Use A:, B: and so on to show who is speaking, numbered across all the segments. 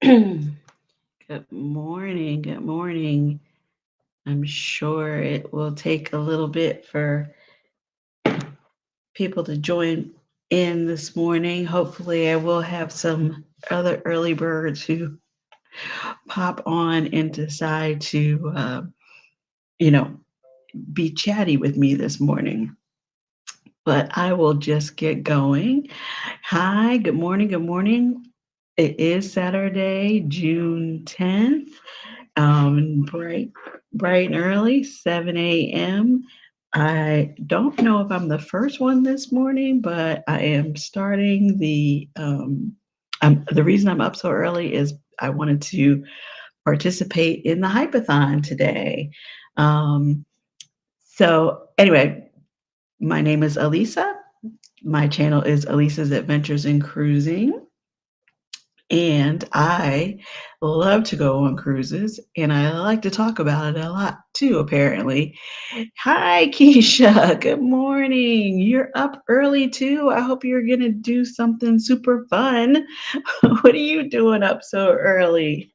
A: Good morning. Good morning. I'm sure it will take a little bit for people to join in this morning. Hopefully, I will have some other early birds who pop on and decide to, you know, be chatty with me this morning. But I will just get going. Hi, good morning. Good morning. It is Saturday, June 10th. Bright and early, 7 a.m. I don't know if I'm the first one this morning, but I am starting the reason I'm up so early is I wanted to participate in the Hypathon today. Um, so anyway, my name is Alisa. My channel is Alisa's Adventures in Cruising. And I love to go on cruises, and I like to talk about it a lot too, apparently. Hi, Keisha. Good morning. You're up early too. I hope you're going to do something super fun. What are you doing up so early?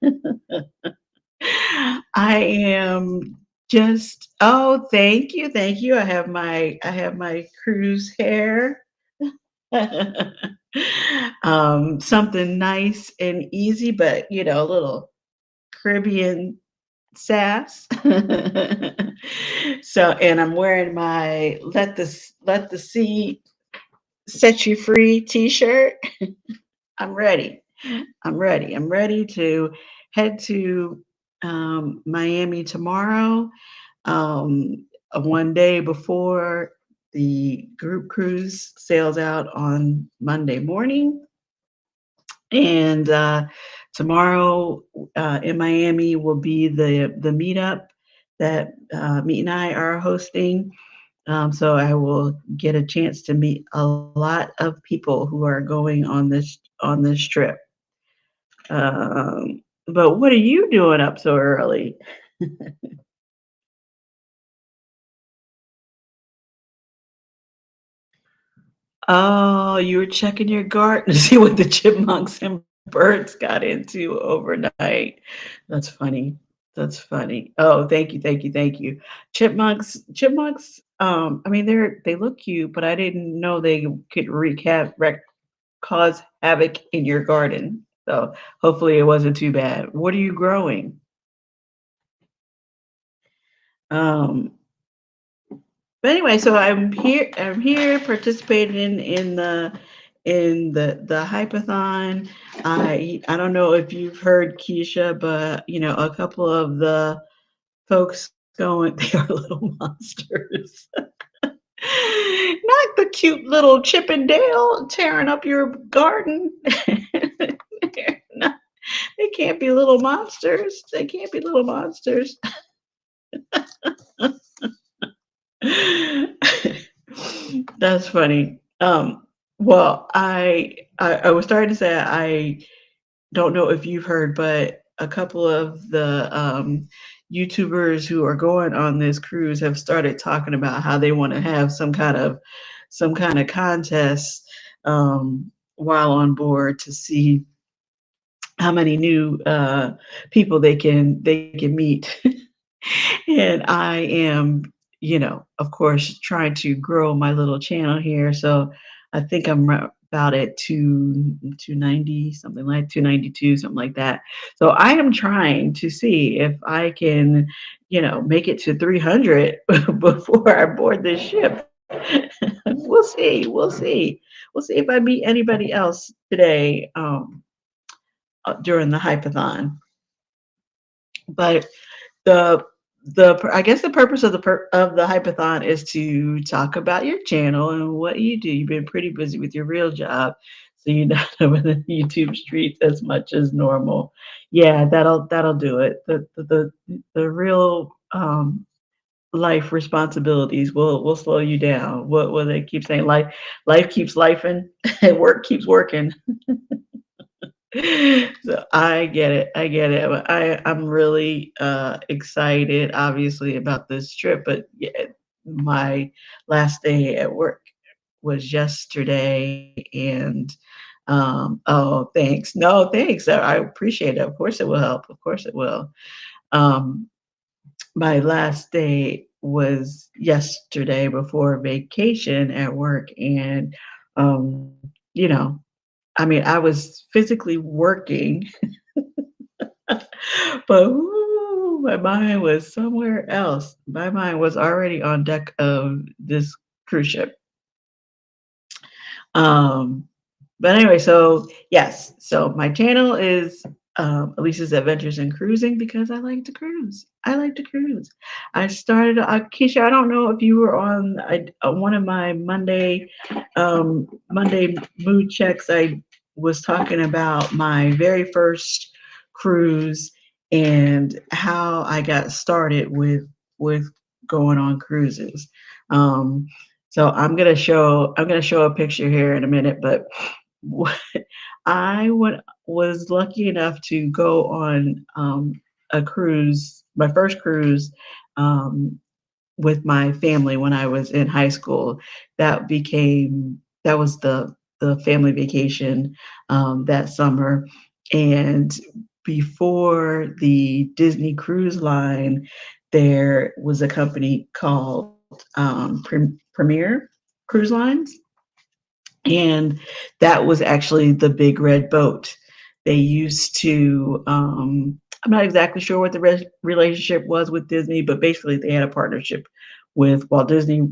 A: I am just, oh, thank you. Thank you. I have my cruise hair. Something nice and easy, but a little Caribbean sass. So, and I'm wearing my Let the Sea Set You Free t-shirt. I'm ready. I'm ready. I'm ready to head to Miami tomorrow, one day before the group cruise sails out on Monday morning. And tomorrow in Miami will be the meetup that Mete and I are hosting. So I will get a chance to meet a lot of people who are going on this trip. But what are you doing up so early? Oh, you were checking your garden to see what the chipmunks and birds got into overnight. That's funny. That's funny. Oh, thank you, thank you, thank you. Chipmunks. I mean, they look cute, but I didn't know they could cause havoc in your garden. So hopefully it wasn't too bad. What are you growing? Um, But anyway, so I'm here. I'm here participating in the hypathon. I don't know if you've heard Keisha, but a couple of the folks going. They are little monsters. Not the cute little Chip and Dale tearing up your garden. They're not- they can't be little monsters. They can't be little monsters. That's funny. Well, I was starting to say I don't know if you've heard, but a couple of the YouTubers who are going on this cruise have started talking about how they want to have some kind of contest while on board to see how many new people they can meet. And I am, of course, trying to grow my little channel here. So I think I'm about at 290, something like 292, something like that. So I am trying to see if I can, make it to 300 before I board this ship. We'll see. We'll see. We'll see if I meet anybody else today during the hypathon. But the I guess the purpose of the hypathon is to talk about your channel and what you do. You've been pretty busy with your real job, so you're not over the YouTube streets as much as normal. Yeah, that'll do it. The real life responsibilities will slow you down. What will they keep saying? Life keeps lifing, work keeps working. So I get it. I get it. But I'm really excited, obviously, about this trip. But yeah, my last day at work was yesterday, and Oh, thanks. No, thanks. I appreciate it. Of course it will help. Of course it will. Um, my last day was yesterday before vacation at work, and um, you know, I mean, I was physically working, but woo, my mind was somewhere else. My mind was already on deck of this cruise ship. Um, but anyway, so yes, so my channel is Elisa's Adventures in Cruising because I like to cruise. I like to cruise. I started, Keisha. I don't know if you were on one of my Monday mood checks. I was talking about my very first cruise and how I got started with going on cruises. Um, so I'm gonna show a picture here in a minute, but I was lucky enough to go on a cruise, my first cruise, um, with my family when I was in high school. That was the family vacation that summer, and before the Disney Cruise Line, there was a company called Premier Cruise Lines, and that was actually the big red boat. They used to, I'm not exactly sure what the relationship was with Disney, but basically they had a partnership with Walt Disney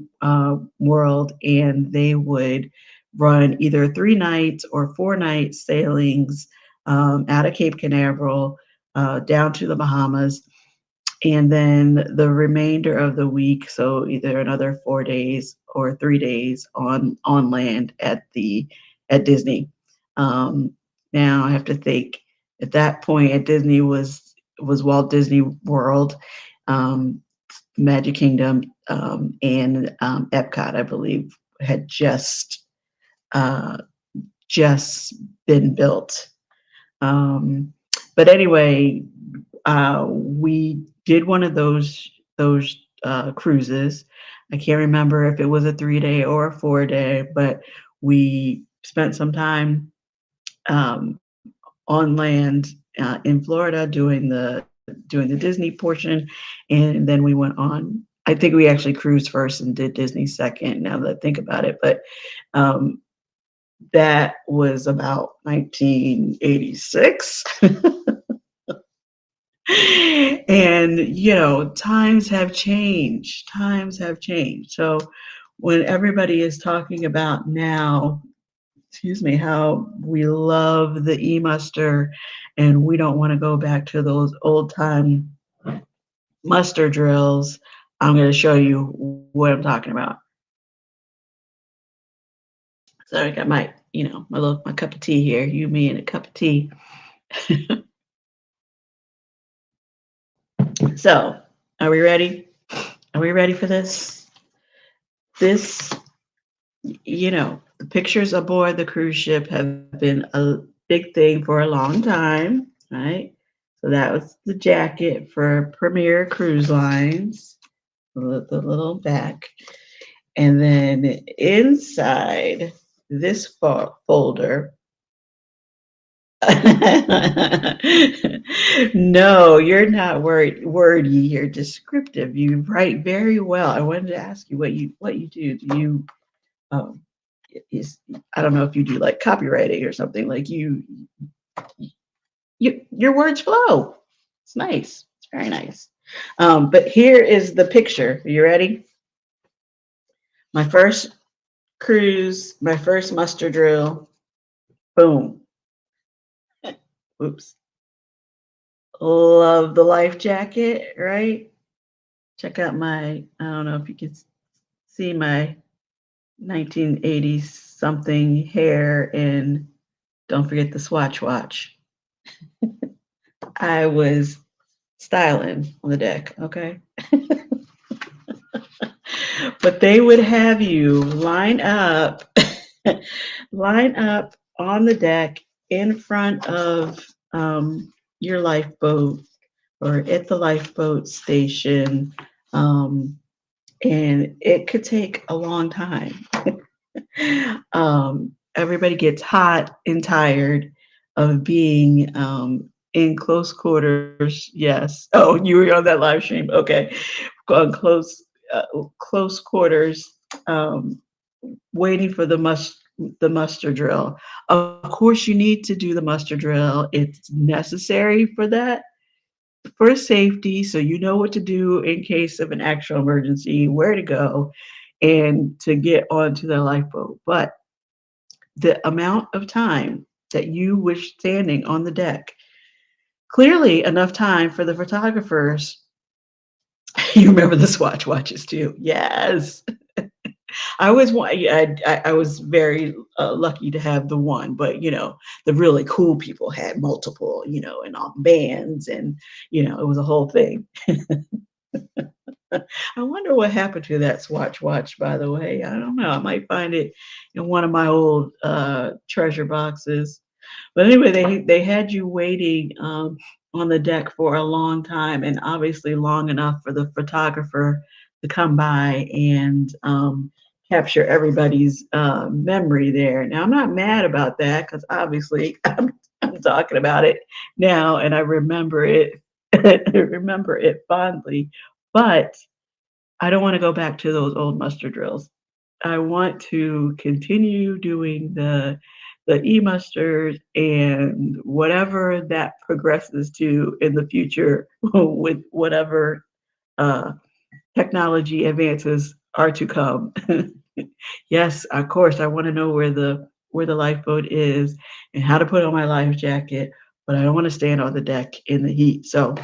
A: World, and they would run either 3 nights or 4 night sailings out of Cape Canaveral down to the Bahamas, and then the remainder of the week, so either another 4 days or 3 days on land at Disney. Um, Now I have to think. At that point, at Disney was Walt Disney World, um, Magic Kingdom, and Epcot, I believe, had uh, just been built. Um, but anyway, we did one of those cruises. I can't remember if it was a 3 day or a 4 day, but we spent some time um, on land in Florida doing the Disney portion, and then we went on. I think we actually cruised first and did Disney second. Now that I think about it, but um, that was about 1986. And times have changed, so when everybody is talking about now, excuse me, how we love the e-muster and we don't want to go back to those old time muster drills, I'm going to show you what I'm talking about. So I got my cup of tea here, you, me, and a cup of tea. So are we ready? Are we ready for this? This the pictures aboard the cruise ship have been a big thing for a long time, right? So that was the jacket for Premier Cruise Lines, the little back. And then inside this folder, no, you're not wordy, you're descriptive. You write very well. I wanted to ask you what you do. Do you um, is I don't know if you do like copywriting or something like your words flow. It's nice. It's very nice. But here is the picture. Are you ready? My first cruise, my first muster drill. Boom. Oops. Love the life jacket, right? Check out I don't know if you can see my 1980s something hair, and don't forget the Swatch watch. I was styling on the deck, okay? But they would have you line up on the deck in front of your lifeboat or at the lifeboat station. And it could take a long time. everybody gets hot and tired of being in close quarters. Yes. Oh, you were on that live stream. Okay, on uh, close quarters, um, waiting for the muster drill. Of course, you need to do the muster drill. It's necessary for that, for safety, so you know what to do in case of an actual emergency, where to go, and to get onto the lifeboat. But the amount of time that you were standing on the deck, clearly enough time for the photographers. You remember the Swatch watches too. Yes. I always want. Yeah, I was very lucky to have the one, but the really cool people had multiple, and all bands, and it was a whole thing. I wonder what happened to that Swatch watch, by the way. I don't know. I might find it in one of my old treasure boxes. But anyway, they had you waiting on the deck for a long time, and obviously long enough for the photographer to come by and capture everybody's memory there. Now, I'm not mad about that because obviously I'm talking about it now, and I remember it. I remember it fondly, but I don't want to go back to those old muster drills. I want to continue doing the e-musters and whatever that progresses to in the future with whatever uh, technology advances are to come. Yes, of course, I want to know where the lifeboat is and how to put on my life jacket, but I don't want to stand on the deck in the heat. So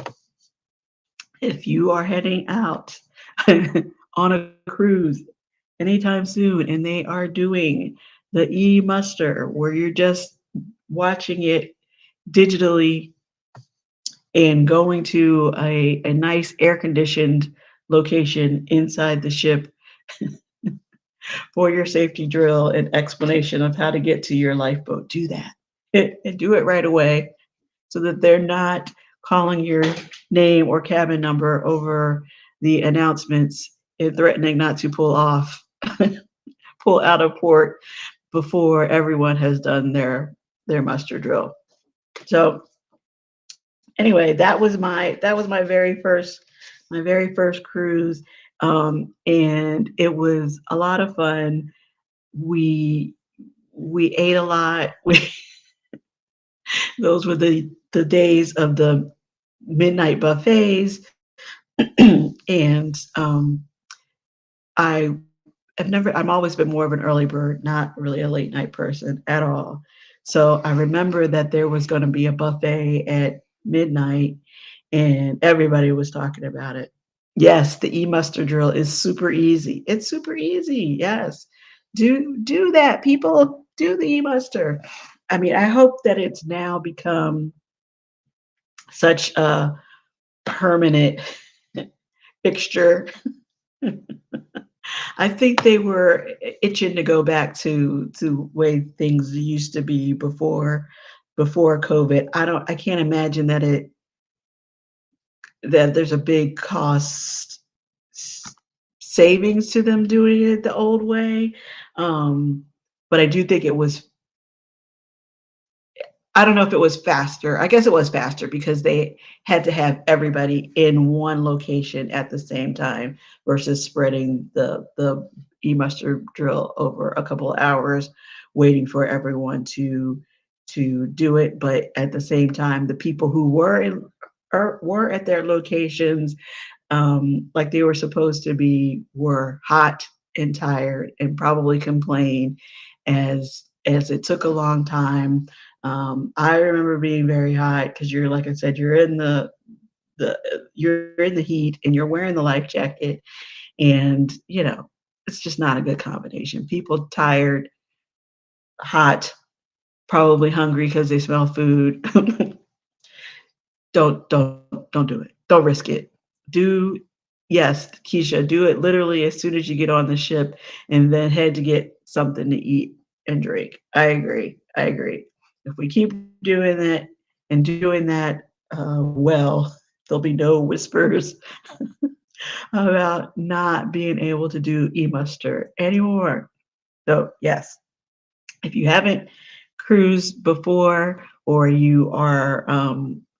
A: if you are heading out on a cruise anytime soon and they are doing the e-muster where you're just watching it digitally and going to a nice air conditioned location inside the ship for your safety drill and explanation of how to get to your lifeboat, do that. And do it right away so that they're not calling your name or cabin number over the announcements and threatening not to pull out of port before everyone has done their muster drill. So anyway, that was my very first cruise, and it was a lot of fun. We we ate a lot. We those were the days of the midnight buffets, and I I've always been more of an early bird, not really a late night person at all. So I remember that there was going to be a buffet at midnight and everybody was talking about it. Yes, the e-muster drill is super easy. It's super easy. Yes. Do that, people. Do the e-muster. I mean, I hope that it's now become such a permanent fixture. I think they were itching to go back to way things used to be before COVID. I can't imagine that there's a big cost savings to them doing it the old way. Um, but I do think it was, I don't know if it was faster. I guess it was faster because they had to have everybody in one location at the same time versus spreading the e-muster drill over a couple of hours, waiting for everyone to do it. But at the same time, the people who were at their locations like they were supposed to be were hot and tired and probably complained as it took a long time. I remember being very hot because you're like I said, the you're in the heat and you're wearing the life jacket, and it's just not a good combination. People tired, hot, probably hungry because they smell food. Don't do it. Don't risk it. Do Yes, Keisha, do it literally as soon as you get on the ship and then head to get something to eat and drink. I agree. I agree. If we keep doing that and doing that well, there'll be no whispers about not being able to do e-muster anymore. So yes. If you haven't cruised before, or you are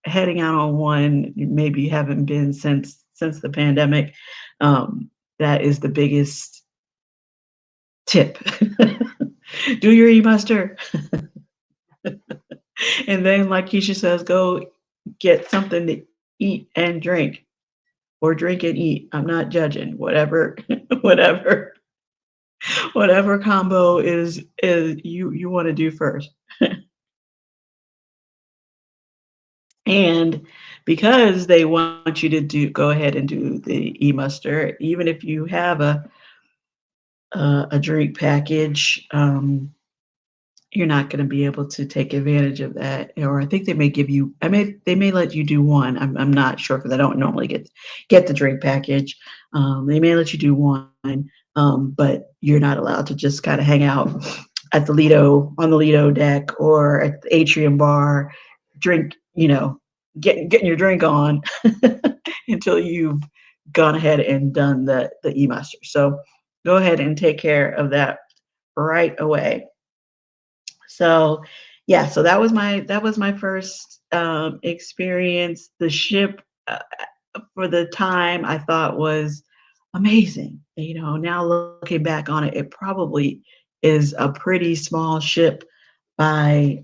A: heading out on one, you maybe haven't been since the pandemic, that is the biggest tip. Do your e-muster, and then, like Keisha says, go get something to eat and drink, or drink and eat. I'm not judging. Whatever, whatever, whatever combo is you want to do first. And because they want you to go ahead and do the e-muster, even if you have a drink package, you're not going to be able to take advantage of that. Or I think they may give you, they may let you do one. I'm not sure because I don't normally get the drink package. They may let you do one, but you're not allowed to just kind of hang out at the Lido on the Lido deck or at the Atrium bar, drink, getting your drink on until you've gone ahead and done the e-muster. So go ahead and take care of that right away. So yeah, so that was my first experience. The ship, for the time, I thought was amazing. Now looking back on it, it probably is a pretty small ship by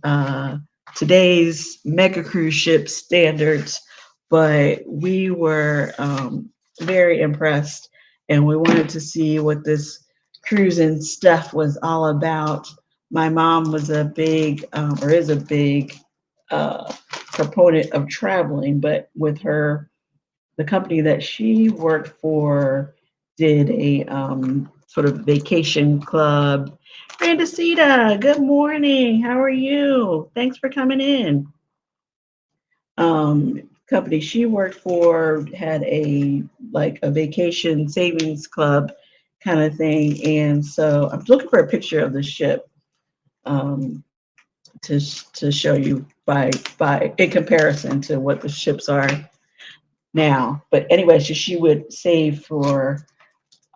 A: today's mega cruise ship standards, but we were very impressed, and we wanted to see what this cruising stuff was all about. My mom was a big, or is a big, proponent of traveling, but with the company that she worked for did a sort of vacation club. Brandacita, good morning. How are you? Thanks for coming in. Company she worked for had a vacation savings club kind of thing, and so I'm looking for a picture of the ship, um, to show you by in comparison to what the ships are now. But anyway, so she would save for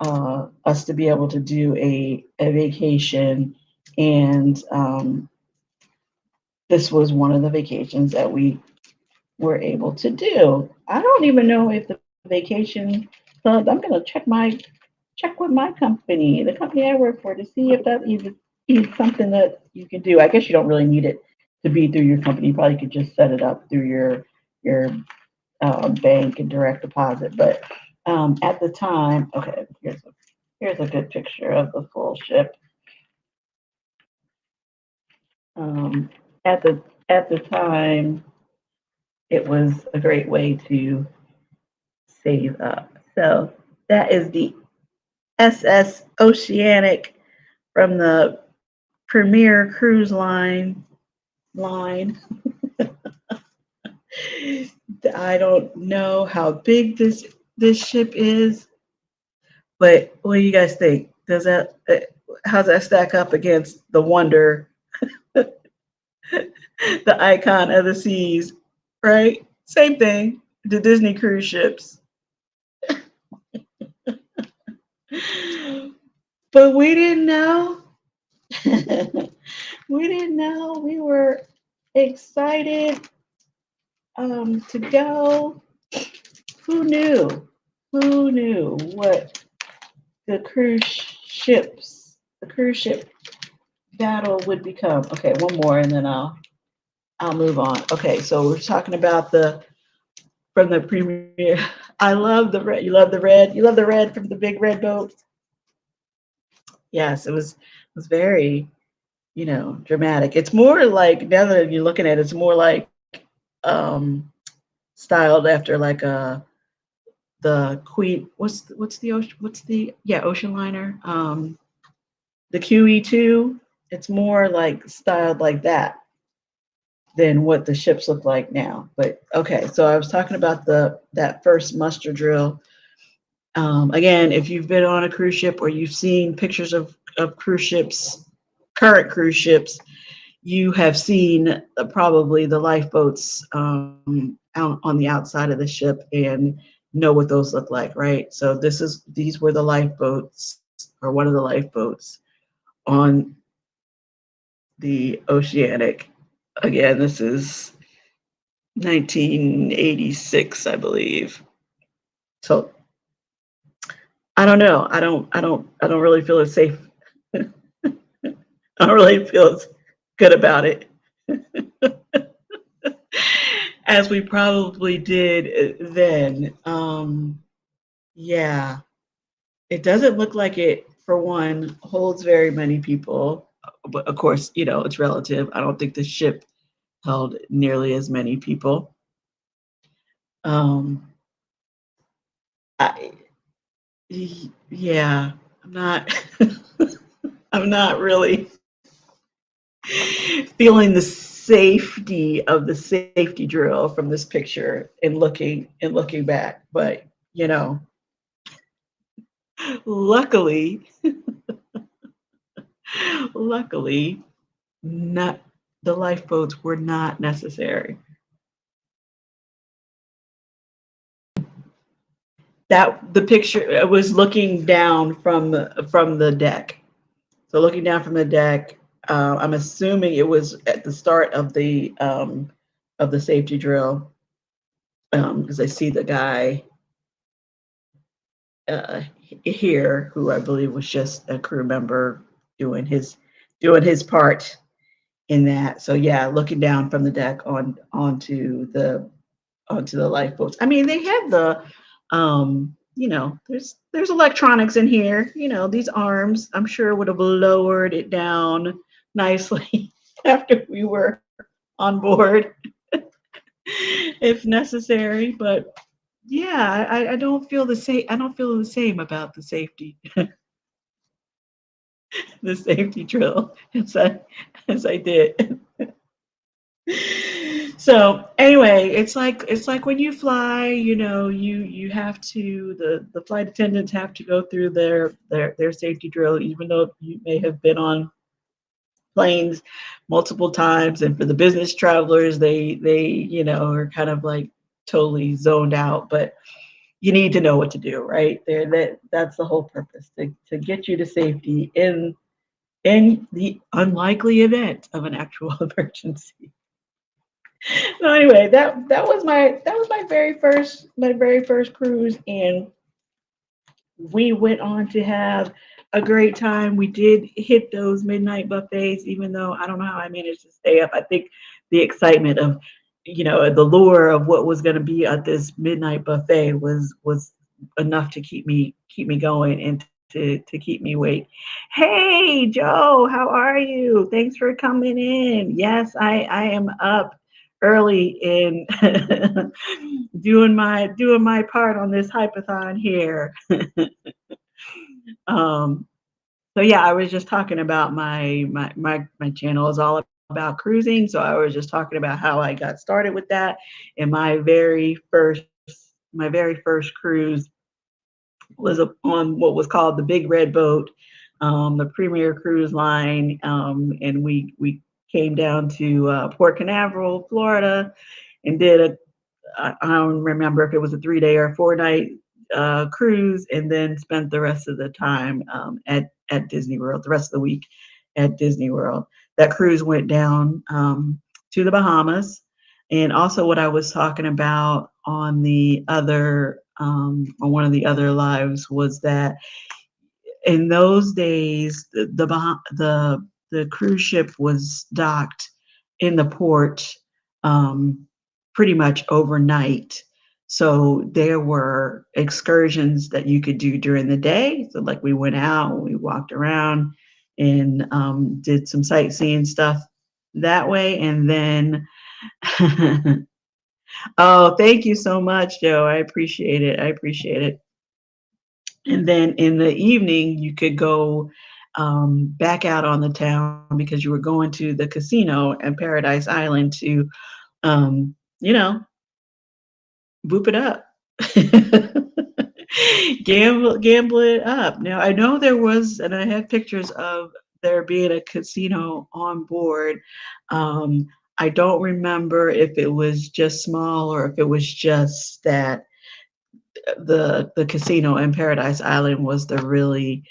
A: us to be able to do a vacation, and this was one of the vacations that we were able to do. I don't even know if the vacation club. I'm gonna check with my company, the company I work for, to see if that even is something that you can do. I guess you don't really need it to be through your company. You probably could just set it up through your bank and direct deposit. But at the time, okay, here's a good picture of the full ship. Um, at the time, it was a great way to save up. So that is the SS Oceanic from the Premier Cruise line. I don't know how big this ship is, but what do you guys think? Does that how's that stack up against the Wonder, the icon of the seas, right? Same thing. The Disney cruise ships. But we didn't know. We didn't know. We were excited to go. Who knew? Who knew what the cruise ship battle would become? Okay, one more, and then I'll move on. Okay, so we're talking about the from the premiere. I love the red. You love the red. You love the red from the big red boat. Yes, it was very, dramatic. It's more like, now that you're looking at it, it's more like um styled after like the Queen. What's the ocean liner? The QE2. It's more like styled like that than what the ships look like now. But okay, so I was talking about that first muster drill. Again, if you've been on a cruise ship or you've seen pictures of cruise ships, current cruise ships, you have seen probably the lifeboats out on the outside of the ship and know what those look like, right? So these were the lifeboats, or one of the lifeboats on the Oceanic. Again, this is 1986, I believe. So I don't know. I don't really feel as safe. I don't really feel as good about it as we probably did then. Yeah, it doesn't look like it, for one, holds very many people. But of course, it's relative. I don't think the ship held nearly as many people. Um, I, yeah, I'm not. I'm not really feeling the safety of the safety drill from this picture and looking back. But you know, luckily, luckily, not the lifeboats were not necessary. That the picture was looking down from the deck. So looking down from the deck, I'm assuming it was at the start of the safety drill, because I see the guy uh, here, who I believe was just a crew member doing his doing his part in that. So yeah, looking down from the deck onto the lifeboats. I mean, they have there's electronics in here. These arms, I'm sure, would have lowered it down nicely after we were on board if necessary. But yeah, I don't feel the same. I don't feel the same about the safety drill as I did. So anyway, it's like when you fly, you have to the flight attendants have to go through their safety drill, even though you may have been on planes multiple times. And for the business travelers, they are kind of like totally zoned out, but you need to know what to do, right? That's the whole purpose, to get you to safety in the unlikely event of an actual emergency. So anyway, that was my very first cruise, and we went on to have a great time. We did hit those midnight buffets, even though I don't know how I managed to stay up. I think the excitement of, the lure of what was going to be at this midnight buffet was enough to keep me going and to keep me awake. Hey Joe, how are you? Thanks for coming in. Yes, I am up early in doing my part on this hypathon here. Um, so yeah, I was just talking about my channel is all about cruising. So I was just talking about how I got started with that, and my very first cruise was on what was called the Big Red Boat, the premier cruise line, and we came down to Port Canaveral, Florida, and did I don't remember if it was a 3 day or 4 night cruise, and then spent the rest of the time at Disney World, the rest of the week at Disney World. That cruise went down to the Bahamas, and also what I was talking about on one of the other lives was that in those days the cruise ship was docked in the port pretty much overnight. So there were excursions that you could do during the day. So like we went out, we walked around and did some sightseeing stuff that way. And then, oh, thank you so much, Joe. I appreciate it. I appreciate it. And then in the evening, you could go back out on the town because you were going to the casino and Paradise Island to, um, you know, boop it up. Gamble it up. Now I know there was, and I have pictures of there being a casino on board. Um, I don't remember if it was just small or if it was just that the casino in Paradise Island was the really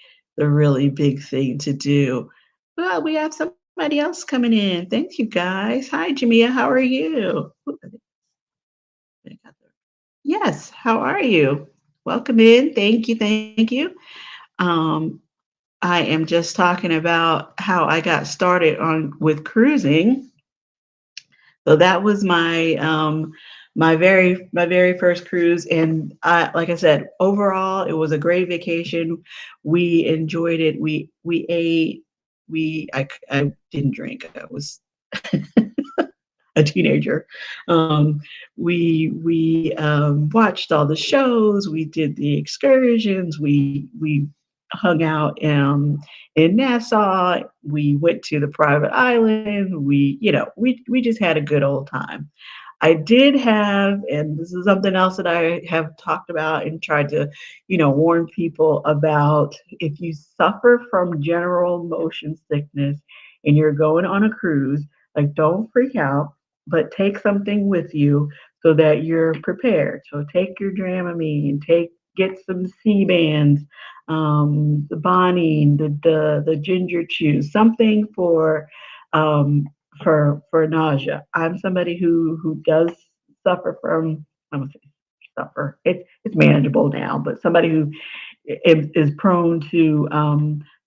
A: big thing to do. Well, we have some Somebody else coming in. Thank you guys. Hi, Jamia. How are you? Yes. How are you? Welcome in. Thank you. Thank you. Um, I am just talking about how I got started on with cruising. So that was my very first cruise, and like I said, overall it was a great vacation. We enjoyed it. We ate. I didn't drink. I was a teenager. Um, we watched all the shows. We did the excursions. We hung out in Nassau. We went to the private island. We just had a good old time. I did have, and this is something else that I have talked about and tried to, warn people about. If you suffer from general motion sickness and you're going on a cruise, like don't freak out, but take something with you so that you're prepared. So take your Dramamine, get some sea bands, the Bonine, the ginger chew, something um, for nausea. I'm somebody who does suffer from. I'm gonna say suffer. It's manageable now, but somebody who is prone to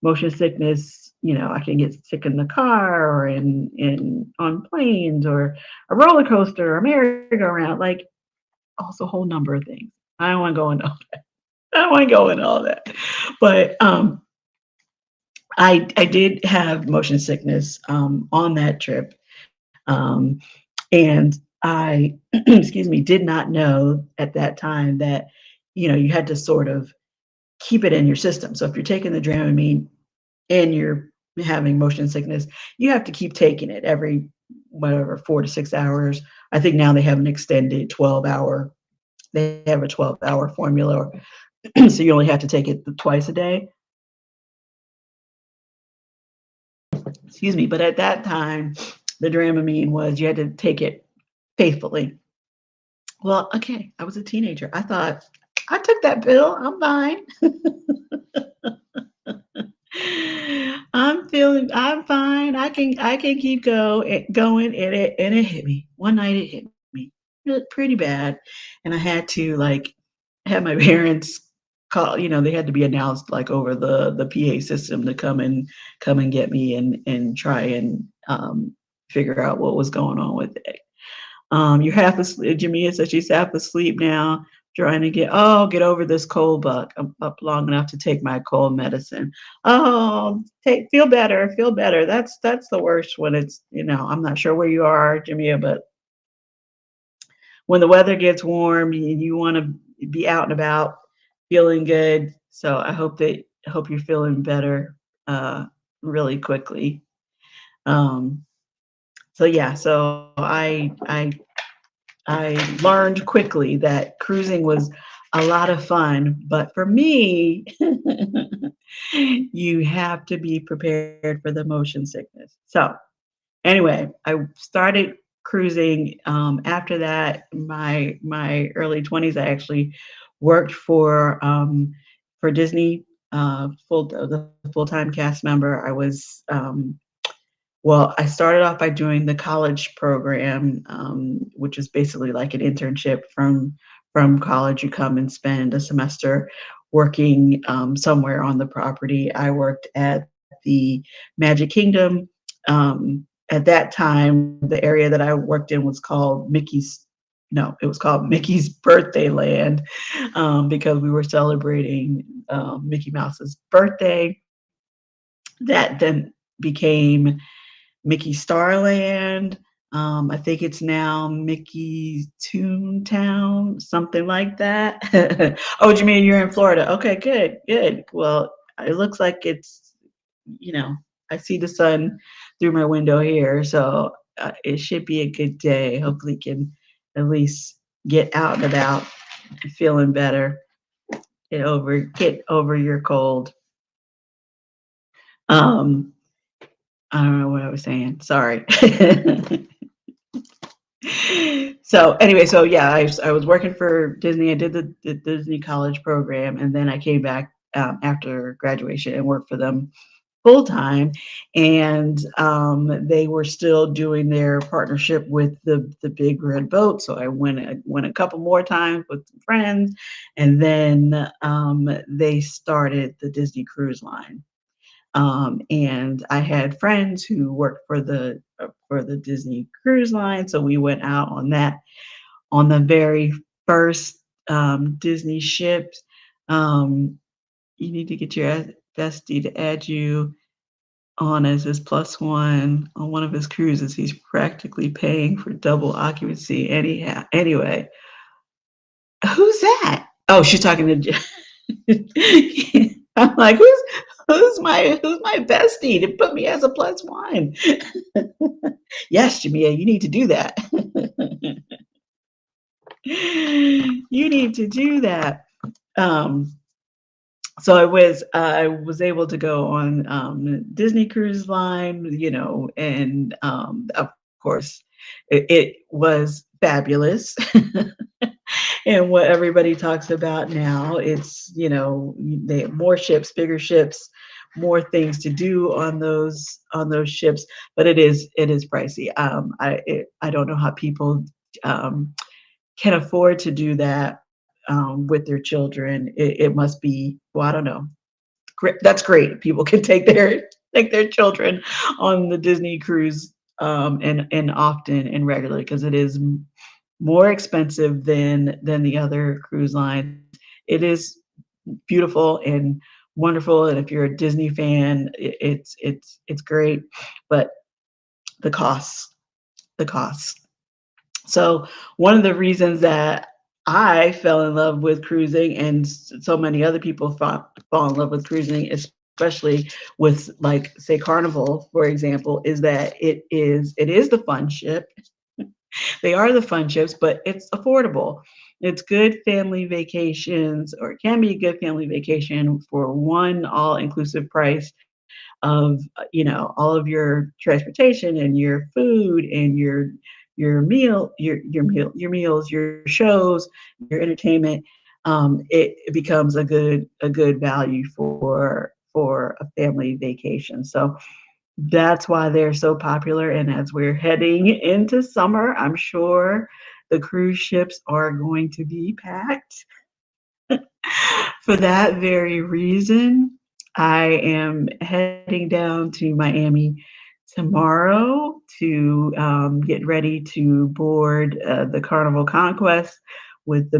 A: motion sickness. I can get sick in the car or in on planes or a roller coaster or merry-go-round. Like also a whole number of things. I don't want to go into all that. I don't want to go into all that. But I did have motion sickness on that trip. Um, and I, excuse me, did not know at that time that, you had to sort of keep it in your system. So if you're taking the Dramamine and you're having motion sickness, you have to keep taking it every whatever 4 to 6 hours. I think now they have an extended 12-hour. They have a 12-hour formula, so you only have to take it twice a day. Excuse me, but at that time, the Dramamine was you had to take it faithfully. Well, okay, I was a teenager. I thought I took that pill. I'm fine. I'm fine. I can keep going and it hit me. One night it hit me pretty bad. And I had to like have my parents call, they had to be announced like over the PA system to come and get me and try and figure out what was going on with it. You're half asleep. Jamia says she's half asleep now, trying to get over this cold bug. I'm up long enough to take my cold medicine. Oh, feel better, feel better. That's the worst when it's, I'm not sure where you are, Jamia, but when the weather gets warm, you want to be out and about, feeling good. So I hope you're feeling better really quickly. Um, so yeah, so I learned quickly that cruising was a lot of fun, but for me, you have to be prepared for the motion sickness. So, anyway, I started cruising. After that, my early 20s, I actually worked for Disney, the full time cast member. Well, I started off by doing the college program, which is basically like an internship from college. You come and spend a semester working somewhere on the property. I worked at the Magic Kingdom. At that time, the area that I worked in was called Mickey's. No, it was called Mickey's Birthday Land because we were celebrating Mickey Mouse's birthday. That then became Mickey Starland. I think it's now Mickey Toontown, something like that. Oh, you mean you're in Florida? Okay, good, good. Well, it looks like you know, I see the sun through my window here, so it should be a good day. Hopefully, can at least get out and about, and feeling better. Get over your cold. Um, I don't know what I was saying. Sorry. So anyway, so yeah, I was working for Disney. I did the Disney college program, and then I came back after graduation and worked for them full time, and they were still doing their partnership with the big red boat. So I went a couple more times with some friends, and then they started the Disney Cruise Line. And I had friends who worked for the Disney Cruise Line, so we went out on that on the very first Disney ships. Um, you need to get your bestie to add you on as his plus one of his cruises. He's practically paying for double occupancy anyhow. Anyway, who's that? Oh, she's talking to. I'm like, who's my bestie to put me as a plus one? Yes, Jamia, you need to do that. You need to do that. Um, so I was able to go on Disney Cruise Line, and of course, it was fabulous. And what everybody talks about now, it's they have more ships, bigger ships, more things to do on those ships, but it is pricey. I don't know how people um, can afford to do that with their children. It must be, well, I don't know. That's great. People can take their children on the Disney cruise, and often and regularly, because it is more expensive than the other cruise lines. It is beautiful and wonderful, and if you're a Disney fan, it's great, but the costs, the costs. So one of the reasons that I fell in love with cruising, and so many other people fall in love with cruising, especially with, like, say, Carnival, for example, is that it is the fun ship. They are the fun ships, but it's affordable. It's good family vacations, or it can be a good family vacation for one all-inclusive price of, all of your transportation and your food and your meals, your shows, your entertainment. It becomes a good value for a family vacation. So that's why they're so popular. And as we're heading into summer, I'm sure the cruise ships are going to be packed. For that very reason, I am heading down to Miami tomorrow to get ready to board the Carnival Conquest with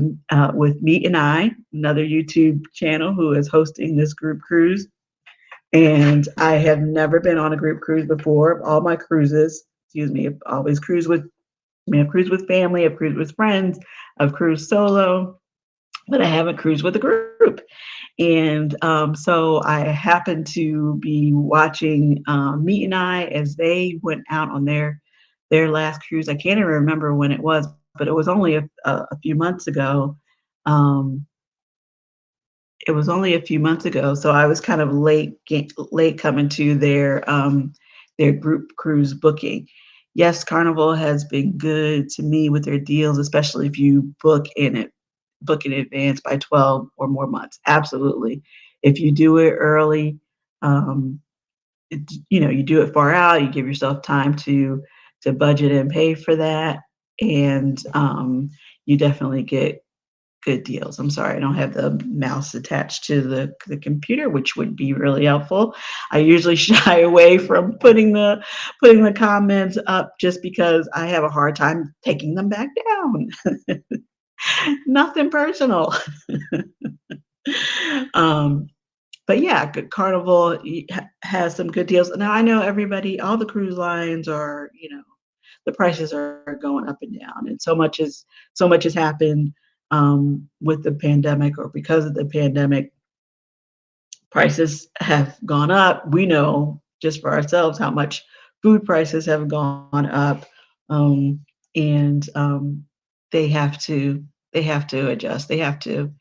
A: Mete and I, another YouTube channel who is hosting this group cruise. And I have never been on a group cruise before. All my cruises, excuse me, I've always cruised with, I've cruised with family, I've cruised with friends, I've cruised solo, but I haven't cruised with a group. And so I happened to be watching Meet and I as they went out on their last cruise. I can't even remember when it was, but it was only a few months ago. Um, it was only a few months ago, so I was kind of late coming to their group cruise booking. Yes, Carnival has been good to me with their deals, especially if you book in advance by 12 or more months. Absolutely. If you do it early, um, you do it far out, you give yourself time to budget and pay for that, and you definitely get good deals. I'm sorry, I don't have the mouse attached to the computer, which would be really helpful. I usually shy away from putting the comments up just because I have a hard time taking them back down. Nothing personal. um, but yeah, Carnival has some good deals. Now I know all the cruise lines are, the prices are going up and down, and so much has happened with the pandemic, or because of the pandemic. Prices have gone up. We know just for ourselves how much food prices have gone up, um, and they have to adjust. They have to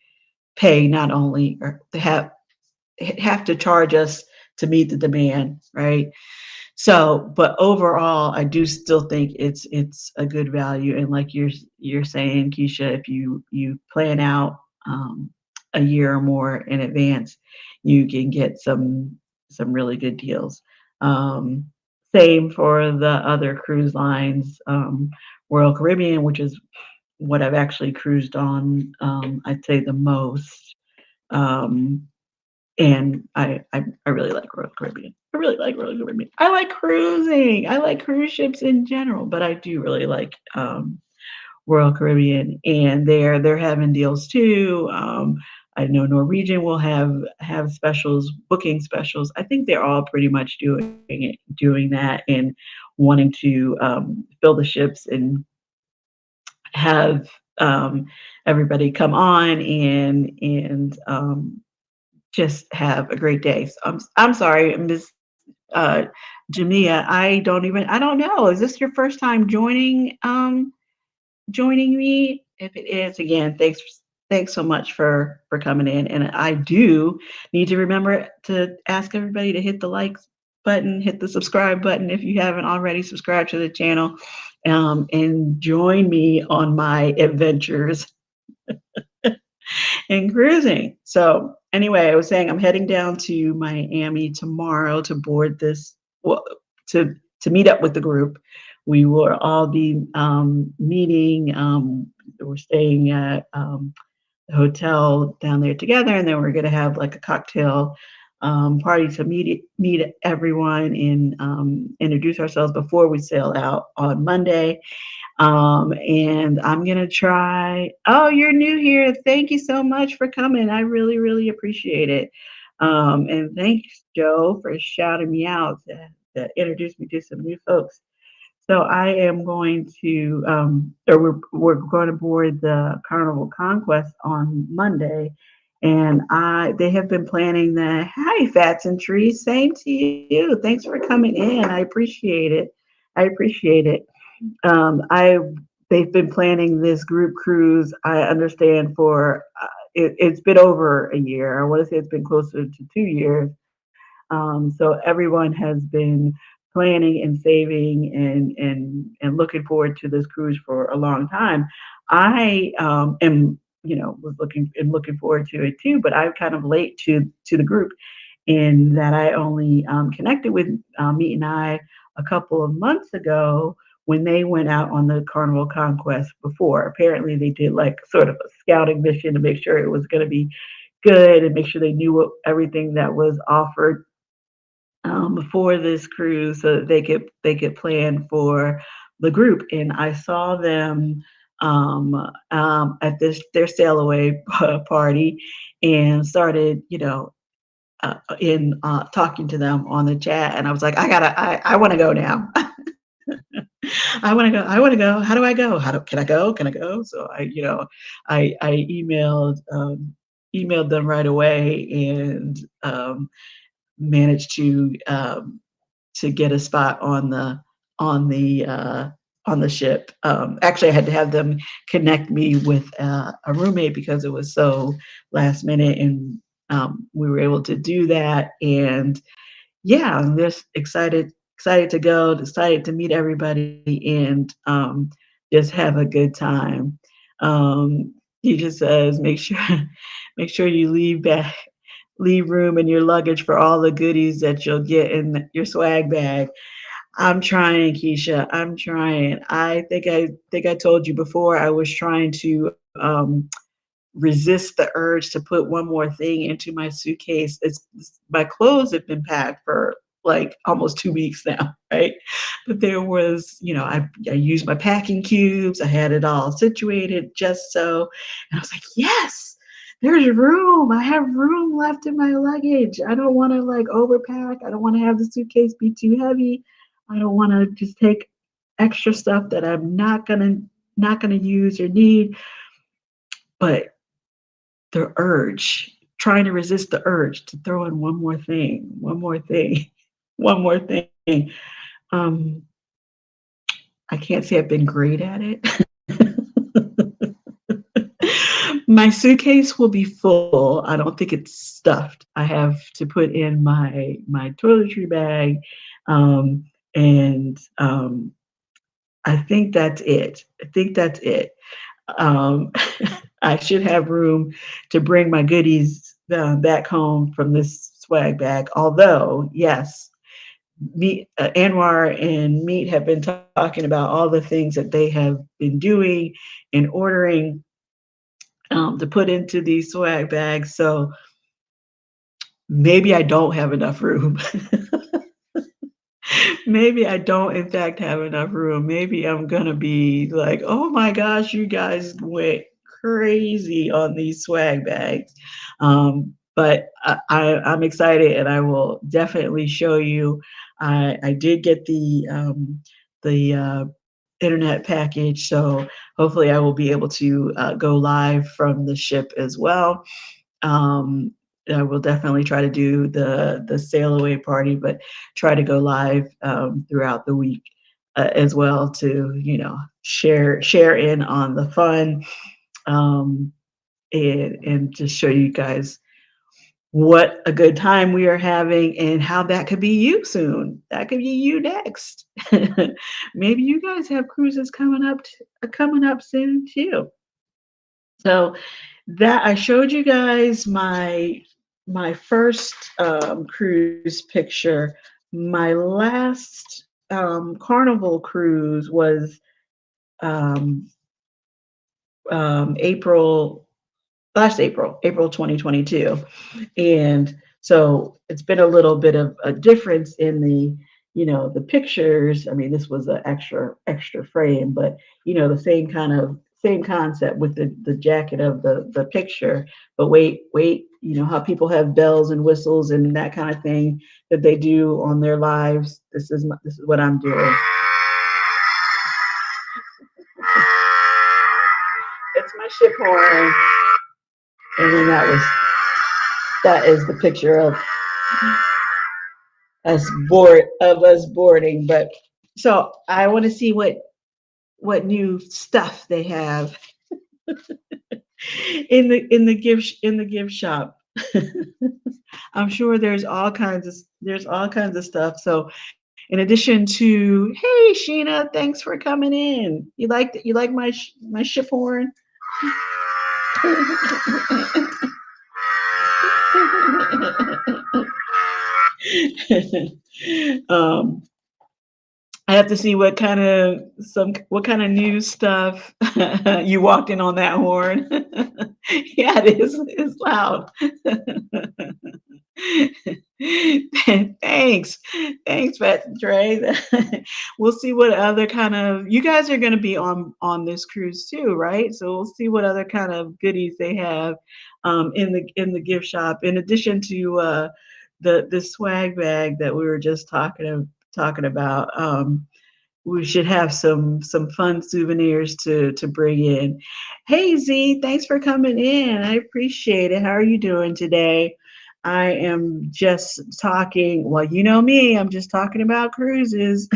A: pay, not only, or they have to charge us to meet the demand, right? So, but overall, I do still think it's a good value. And like you're saying, Keisha, if you plan out a year or more in advance, you can get some really good deals. Um, Same for the other cruise lines, Royal Caribbean, which is what I've actually cruised on, I'd say the most. Um, and I really like Royal Caribbean. I really like Royal Caribbean. I like cruising. I like cruise ships in general, but I do really like Royal Caribbean, and they're having deals too. I know Norwegian will have specials, booking specials. I think they're all pretty much doing that, and wanting to fill the ships and have everybody come on and just have a great day. So I'm sorry, Miss Jamia. I don't know. Is this your first time joining me? If it is, again, thanks so much for coming in. And I do need to remember to ask everybody to hit the likes button, hit the subscribe button if you haven't already subscribed to the channel, and join me on my adventures in cruising. So anyway, I was saying I'm heading down to Miami tomorrow to board this, well, to meet up with the group. We will all be meeting. We're staying at the hotel down there together, and then we're going to have like a cocktail party to meet everyone and introduce ourselves before we sail out on Monday. And I'm gonna try. Oh, you're new here. Thank you so much for coming. I really, really appreciate it. And thanks, Joe, for shouting me out to introduce me to some new folks. So I am going to, or we're going to board the Carnival Conquest on Monday, and I they have been planning the hi Fats and Trees. Same to you. Thanks for coming in. I appreciate it. I appreciate it. I They've been planning this group cruise. I understand for it's been over a year. I want to say it's been closer to 2 years. So everyone has been planning and saving and looking forward to this cruise for a long time. I am was looking forward to it too, but I'm kind of late to the group in that I only connected with Mete and I a couple of months ago when they went out on the Carnival Conquest before. Apparently, they did like sort of a scouting mission to make sure it was going to be good and make sure they knew everything that was offered before this cruise so that they could plan for the group. And I saw them at this their sail away party and started, in talking to them on the chat, and I was like, I want to go now. I want to go. How do I go? Can I go? Can I go? So I emailed them right away and managed to get a spot on the uh, on the ship. Actually, I had to have them connect me with a roommate because it was so last minute, and we were able to do that. And yeah, I'm just excited to go, excited to meet everybody, and just have a good time. He just says, make sure make sure you leave room in your luggage for all the goodies that you'll get in your swag bag. I'm trying, Keisha. I'm trying. I think I told you before I was trying to resist the urge to put one more thing into my suitcase. My clothes have been packed for like almost 2 weeks now, right? But there was, I used my packing cubes. I had it all situated just so, and I was like, yes, there's room. I have room left in my luggage. I don't want to like overpack. I don't want to have the suitcase be too heavy. I don't want to just take extra stuff that I'm not gonna use or need. But the urge, trying to resist the urge to throw in one more thing, one more thing. Um, I can't say I've been great at it. My suitcase will be full. I don't think it's stuffed. I have to put in my toiletry bag, and I think that's it. I think that's it. Um, I should have room to bring my goodies back home from this swag bag. Although, yes, Anwar and Meet have been talking about all the things that they have been doing and ordering to put into these swag bags. So maybe I don't have enough room. Maybe I don't, in fact, have enough room. Maybe I'm gonna be like, oh my gosh, you guys went crazy on these swag bags. But I'm excited, and I will definitely show you. I did get the internet package, so hopefully I will be able to go live from the ship as well. Um, I will definitely try to do the sail away party, but try to go live throughout the week as well to share in on the fun, um, and just show you guys what a good time we are having and how that could be you soon. That could be you next. Maybe you guys have cruises coming up soon too. So that I showed you guys my first cruise picture. My last Carnival cruise was um, April last April 2022. And so it's been a little bit of a difference in the pictures. I mean, this was an extra frame, but the same concept with the jacket of the picture. But wait, how people have bells and whistles and that kind of thing that they do on their lives. This is what I'm doing. It's my ship horn, and then that is the picture of us boarding. But so I want to see what new stuff they have in the gift shop. I'm sure there's all kinds of stuff. So in addition to, hey Sheena, thanks for coming in. You like my ship horn? um, I have to see what kind of new stuff you walked in on that horn. Yeah, it is. It's loud. Thanks, thanks, Pat Trey. We'll see what other kind of you guys are going to be on this cruise too, right? So we'll see what other kind of goodies they have in the gift shop, in addition to the swag bag that we were just talking about. We should have some fun souvenirs to bring in. Hey Z, thanks for coming in. I appreciate it. How are you doing today? I am just talking. Well, you know me. I'm just talking about cruises.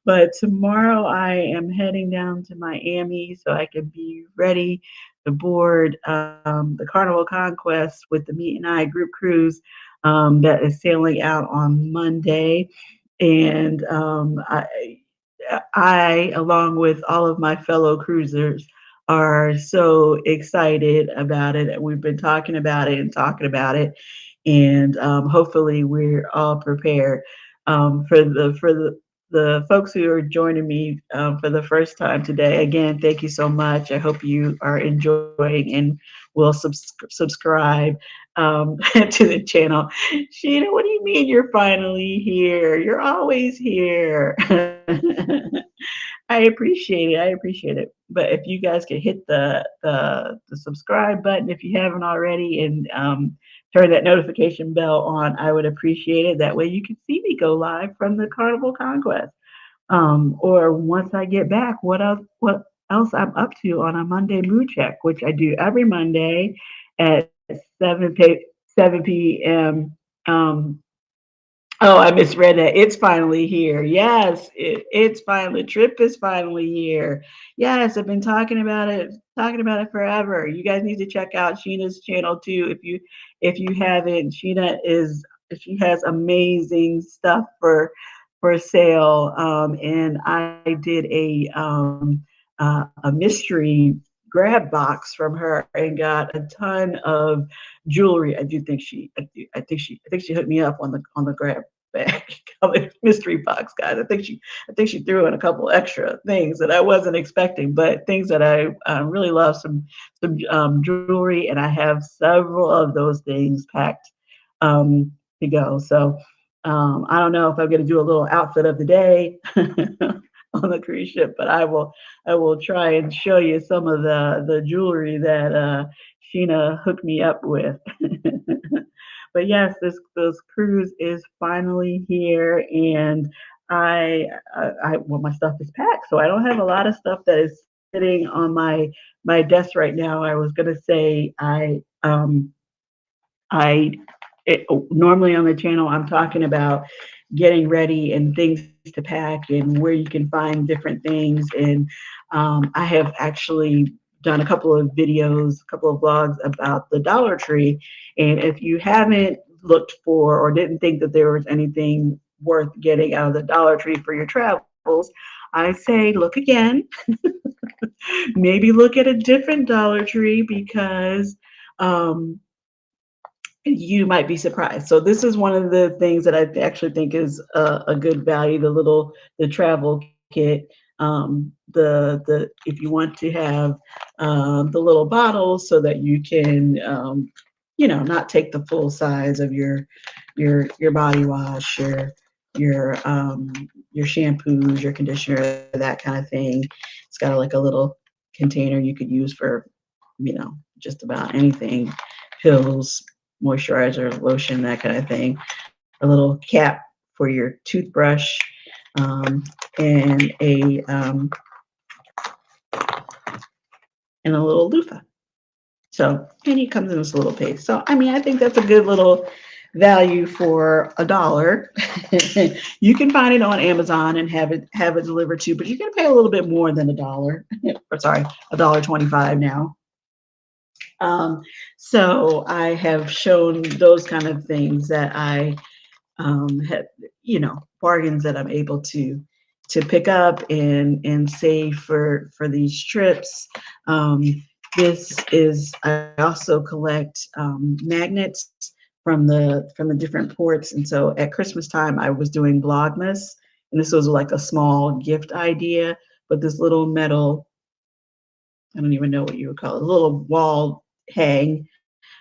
A: But tomorrow I am heading down to Miami so I can be ready to board the Carnival Conquest with the Mete and I group cruise that is sailing out on Monday. And I, along with all of my fellow cruisers, are so excited about it. And we've been talking about it and talking about it. And hopefully, we're all prepared for the folks who are joining me for the first time today. Again, thank you so much. I hope you are enjoying and will subscribe to the channel. Sheena, what do you mean you're finally here? You're always here. I appreciate it. I appreciate it. But if you guys could hit the subscribe button if you haven't already, and turn that notification bell on, I would appreciate it. That way you can see me go live from the Carnival Conquest. Or once I get back, what else I'm up to on a Monday mood check, which I do every Monday at 7 p.m. Oh, I misread that. It's finally here. Yes, it's finally. Trip is finally here. Yes, I've been talking about it forever. You guys need to check out Sheena's channel too. If you haven't, she has amazing stuff for sale. And I did a mystery grab box from her and got a ton of jewelry. I think she hooked me up on the grab bag on the mystery box, guys. I think she threw in a couple extra things that I wasn't expecting, but things that I really love. Some jewelry, and I have several of those things packed to go. So I don't know if I'm going to do a little outfit of the day on the cruise ship, but I will try and show you some of the jewelry that Sheena hooked me up with. But yes, this cruise is finally here, and well, my stuff is packed, so I don't have a lot of stuff that is sitting on my desk right now. I was gonna say I normally on the channel I'm talking about getting ready and things to pack and where you can find different things. And I have actually done a couple of videos, a couple of vlogs about the Dollar Tree. And if you haven't looked for or didn't think that there was anything worth getting out of the Dollar Tree for your travels, I say look again. Maybe look at a different Dollar Tree because um, you might be surprised. So this is one of the things that I actually think is a good value. The travel kit. The if you want to have the little bottles so that you can not take the full size of your body wash, your shampoos, your conditioner, that kind of thing. It's got like a little container you could use for just about anything, pills, moisturizer, lotion, that kind of thing. A little cap for your toothbrush, um, and a little loofah. So, and it comes in this little paste. So, I mean, I think that's a good little value for $1. You can find it on Amazon and have it delivered too, but you're gonna pay a little bit more than $1. Or sorry, $1.25 now. Um, so I have shown those kind of things that I had, bargains that I'm able to pick up and save for these trips. Um, this is I also collect magnets from the different ports, and so at Christmas time I was doing Vlogmas, and this was like a small gift idea, but this little metal, I don't even know what you would call it, a little wall hang.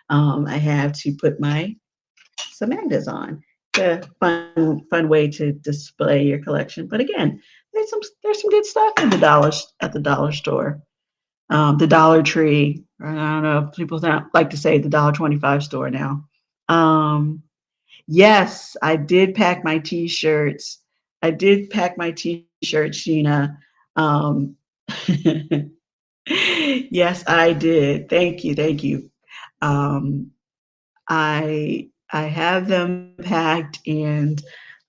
A: I have to put my some magnets on. It's a fun way to display your collection. But again, there's some good stuff in the dollar store. The Dollar Tree. I don't know. People don't like to say the $1.25 store now. Um, yes, I did pack my t-shirts. I did pack my t-shirts, Sheena. Um, yes, I did. Thank you. Thank you. Um, I have them packed, and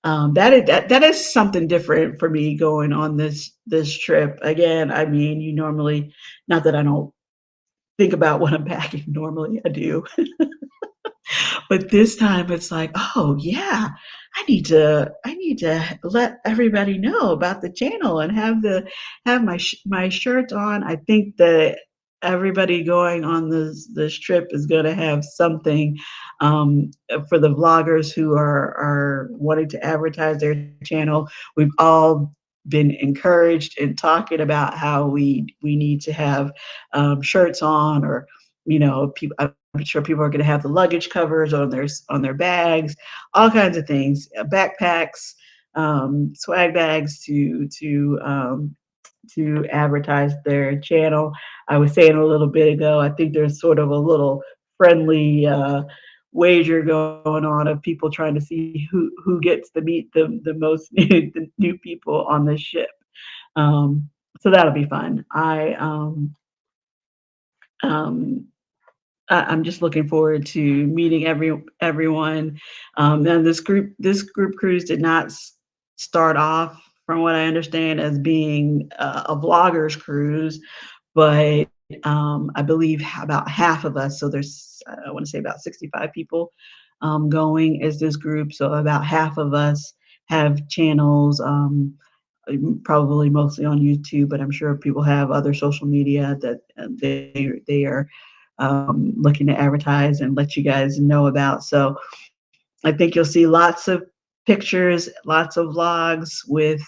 A: that is something different for me going on this trip. Again, I mean, you normally, not that I don't think about what I'm packing. Normally, I do, but this time it's like, oh yeah, I need to let everybody know about the channel and have my shirt on. I think that everybody going on this trip is going to have something for the vloggers who are wanting to advertise their channel. We've all been encouraged in talking about how we need to have shirts on, or people. I'm sure people are going to have the luggage covers on their bags, all kinds of things, backpacks, swag bags to advertise their channel. I was saying a little bit ago, I think there's sort of a little friendly wager going on of people trying to see who gets to meet the most the new people on this ship. So that'll be fun. Um, I'm just looking forward to meeting everyone. And this group cruise did not start off, from what I understand, as being a vloggers cruise, but I believe about half of us. So there's I want to say about 65 people going as this group. So about half of us have channels. probably mostly on YouTube, but I'm sure people have other social media that they are looking to advertise and let you guys know about. So I think you'll see lots of pictures, lots of vlogs with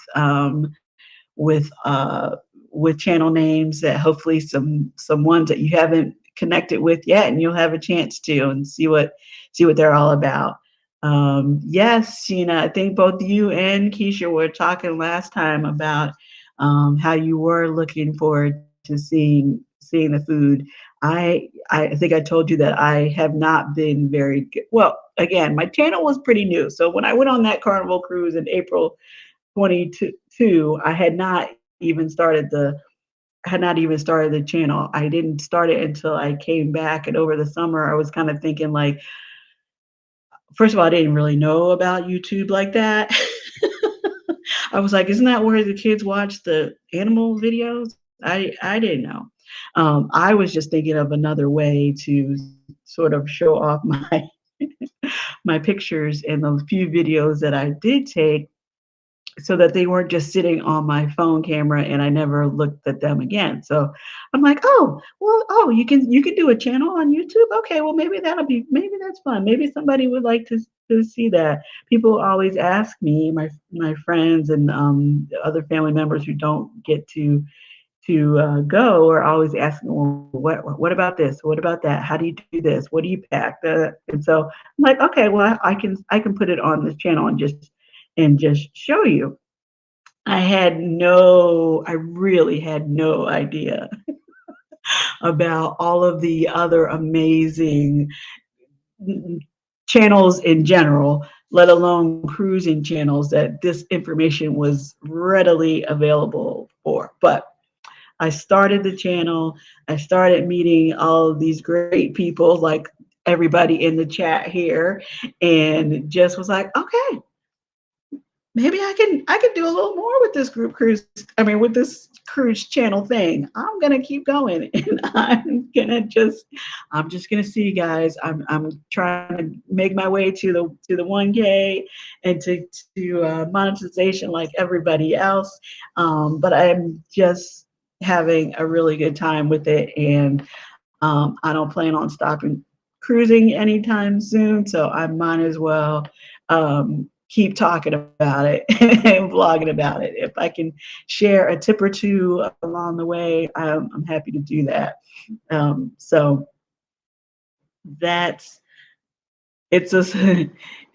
A: with channel names that hopefully some ones that you haven't connected with yet, and you'll have a chance to and see what they're all about. Yes, Sheena, I think both you and Keisha were talking last time about how you were looking forward to seeing the food. I think I told you that I have not been very good. Well, again, my channel was pretty new, so when I went on that Carnival cruise in April 22, I had not even started the channel. I didn't start it until I came back, and over the summer I was kind of thinking like, first of all, I didn't really know about YouTube like that. I was like, isn't that where the kids watch the animal videos? I didn't know. I was just thinking of another way to sort of show off my my pictures and the few videos that I did take, so that they weren't just sitting on my phone camera and I never looked at them again. So I'm like, oh, well, oh, you can do a channel on YouTube. Okay, well maybe that's fun. Maybe somebody would like to see that. People always ask me, my friends and other family members who don't get to go are always asking, well, what about this? What about that? How do you do this? What do you pack? And so I'm like, okay, well, I can put it on this channel and just show you. I really had no idea about all of the other amazing channels in general, let alone cruising channels, that this information was readily available for. But I started the channel, I started meeting all of these great people, like everybody in the chat here, and just was like, okay, maybe I can do a little more with this group cruise. I mean, with this cruise channel thing. I'm gonna keep going, and I'm just gonna see, guys. I'm trying to make my way to the 1K and to monetization like everybody else. But I'm just having a really good time with it, and I don't plan on stopping cruising anytime soon, so I might as well keep talking about it and vlogging about it. If I can share a tip or two along the way, I'm happy to do that. So that's it's a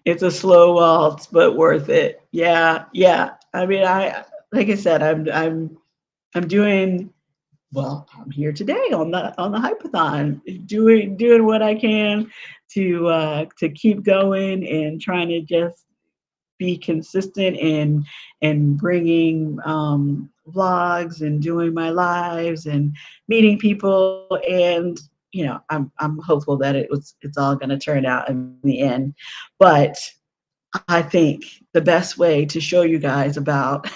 A: it's a slow waltz, but worth it. Yeah, yeah. I mean, I like I said, I'm doing well. I'm here today on the Hype A Thon, doing what I can to keep going and trying to just be consistent in bringing vlogs and doing my lives and meeting people. And I'm hopeful that it's all going to turn out in the end. But I think the best way to show you guys about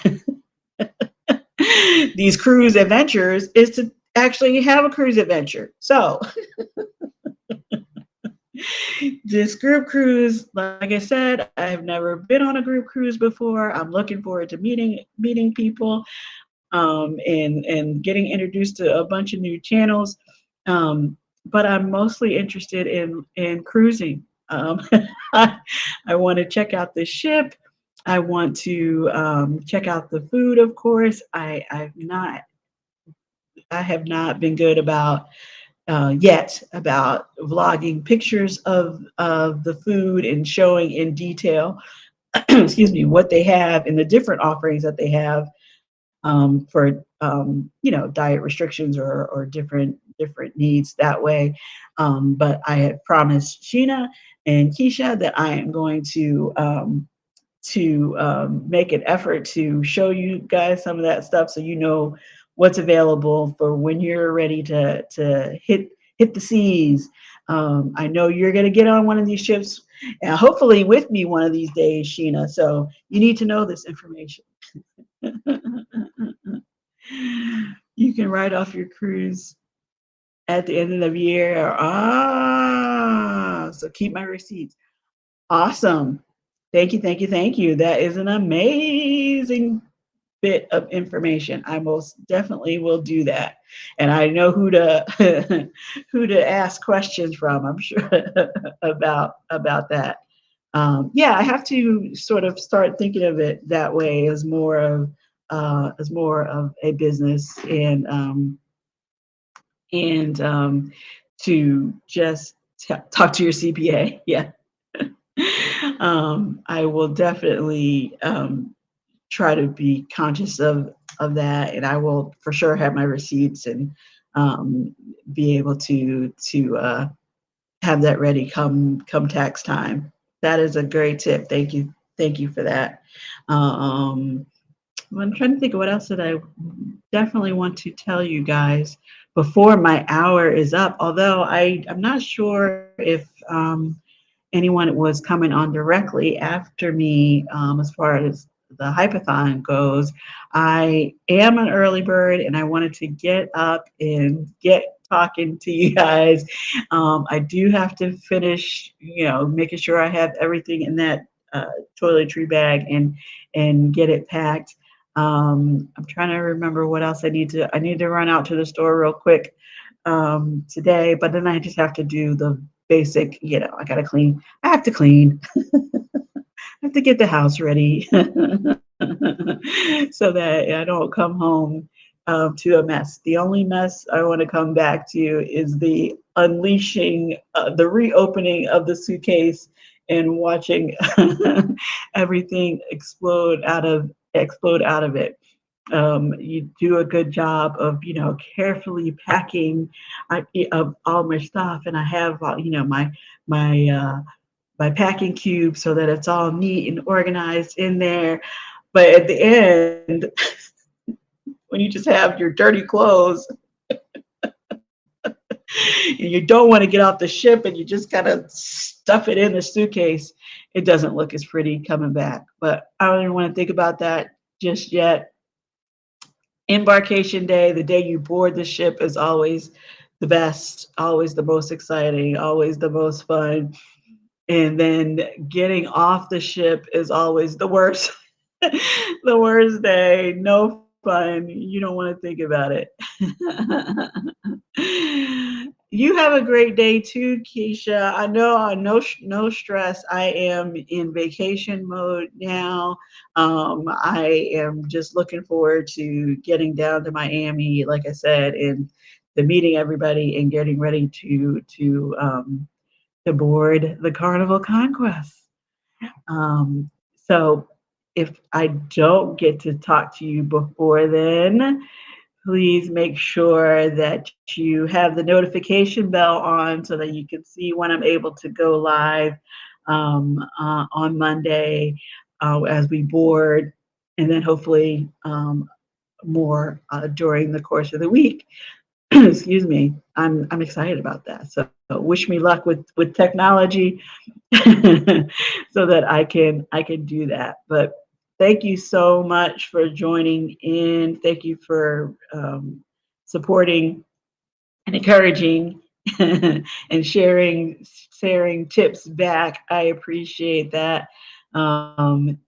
A: these cruise adventures is to actually have a cruise adventure. So this group cruise, like I said, I've never been on a group cruise before. I'm looking forward to meeting people, and getting introduced to a bunch of new channels. But I'm mostly interested in cruising. I, I want to check out the ship. I want to check out the food, of course. I have not been good about yet about vlogging pictures of the food and showing in detail, excuse me, what they have and the different offerings that they have for diet restrictions or different needs that way. But I had promised Sheena and Keisha that I am going to make an effort to show you guys some of that stuff, so you know what's available for when you're ready to hit the seas. I know you're going to get on one of these ships, and hopefully with me one of these days, Sheena. So you need to know this information. You can write off your cruise at the end of the year. So keep my receipts. Awesome. Thank you, thank you, thank you. That is an amazing bit of information, I most definitely will do that. And I know who to who to ask questions from. I'm sure about that. Yeah, I have to sort of start thinking of it that way as more of a business and to just talk to your CPA. Yeah. I will definitely try to be conscious of that, and I will for sure have my receipts and um, be able to have that ready come tax time. That is a great tip. Thank you for that. Um, I'm trying to think of what else that I definitely want to tell you guys before my hour is up. Although I'm not sure if anyone was coming on directly after me as far as the hypathon goes. I am an early bird and I wanted to get up and get talking to you guys. I do have to finish, making sure I have everything in that toiletry bag and get it packed. I'm trying to remember what else I need to run out to the store real quick today, but then I just have to do the basic, I gotta clean. I have to clean. I have to get the house ready so that I don't come home to a mess. The only mess I want to come back to is the unleashing, the reopening of the suitcase and watching everything explode out of it. You do a good job of carefully packing of all my stuff, and I have my my packing cube so that it's all neat and organized in there. But at the end, when you just have your dirty clothes and you don't want to get off the ship and you just gotta stuff it in the suitcase, it doesn't look as pretty coming back. But I don't even want to think about that just yet. Embarkation day, the day you board the ship, is always the best, always the most exciting, always the most fun. And then getting off the ship is always the worst. The worst day, no fun. You don't want to think about it. You have a great day too, Keisha. I know, no stress. I am in vacation mode now. I am just looking forward to getting down to Miami, like I said, and the meeting everybody and getting ready to board the Carnival Conquest. So if I don't get to talk to you before then, please make sure that you have the notification bell on so that you can see when I'm able to go live on Monday as we board, and then hopefully more during the course of the week. Excuse me. I'm excited about that. So wish me luck with technology so that I can do that. But thank you so much for joining in. Thank you for supporting and encouraging and sharing tips back. I appreciate that. Um,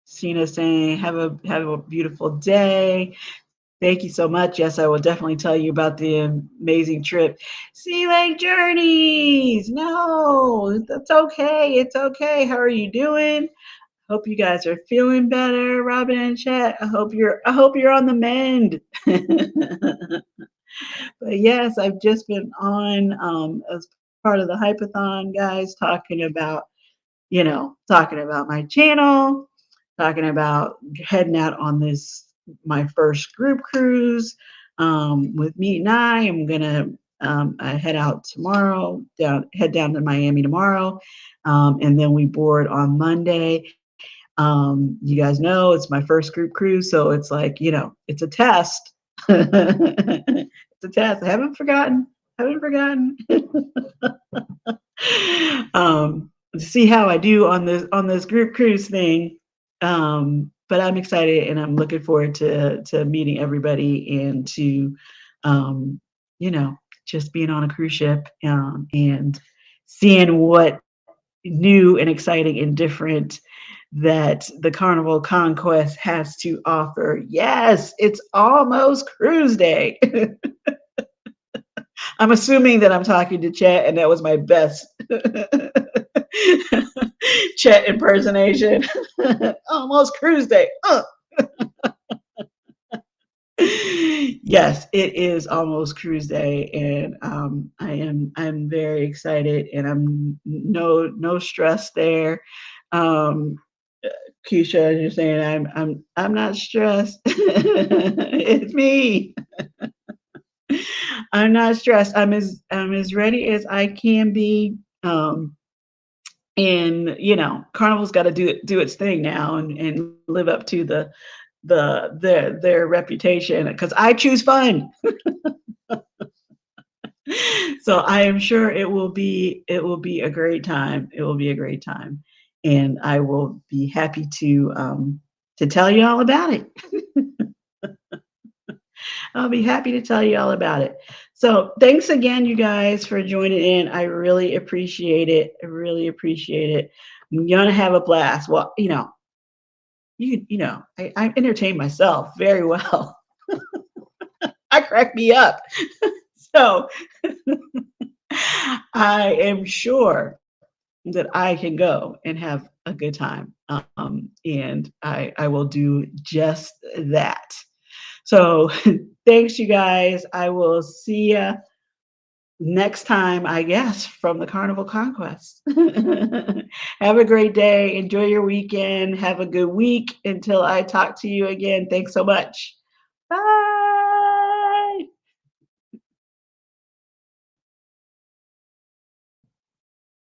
A: Sina saying, have a beautiful day. Thank you so much. Yes, I will definitely tell you about the amazing trip. Sea Lake Journeys. No, that's okay. It's okay. How are you doing? Hope you guys are feeling better. Robin and Chat. I hope you're on the mend. But yes, I've just been on as part of the Hypathon, guys, talking about my channel, talking about heading out on this my first group cruise with Mete and I. I'm gonna I head out tomorrow, head down to Miami tomorrow, and then we board on Monday. You guys know it's my first group cruise, so it's like it's a test. It's a test. I haven't forgotten. Haven't forgotten. To see how I do on this group cruise thing. But I'm excited and I'm looking forward to meeting everybody and to um, you know just being on a cruise ship and seeing what new and exciting and different that the Carnival Conquest has to offer. Yes, it's almost cruise day. I'm assuming that I'm talking to Chet, and that was my best Chet impersonation. Almost cruise day. Yes, it is almost cruise day, and I'm very excited, and I'm no stress there. Um, Keisha, you're saying I'm not stressed. It's me. I'm not stressed. I'm as ready as I can be. And Carnival's got to do its thing now and live up to their reputation because I choose fun. So I am sure it will be a great time. It will be a great time, and I will be happy to tell you all about it. I'll be happy to tell you all about it. So thanks again, you guys, for joining in. I really appreciate it. I really appreciate it. I'm gonna have a blast. Well, I entertain myself very well. I crack me up. So I am sure that I can go and have a good time. And I will do just that. So thanks, you guys. I will see you next time, I guess, from the Carnival Conquest. Have a great day. Enjoy your weekend. Have a good week until I talk to you again. Thanks so much. Bye.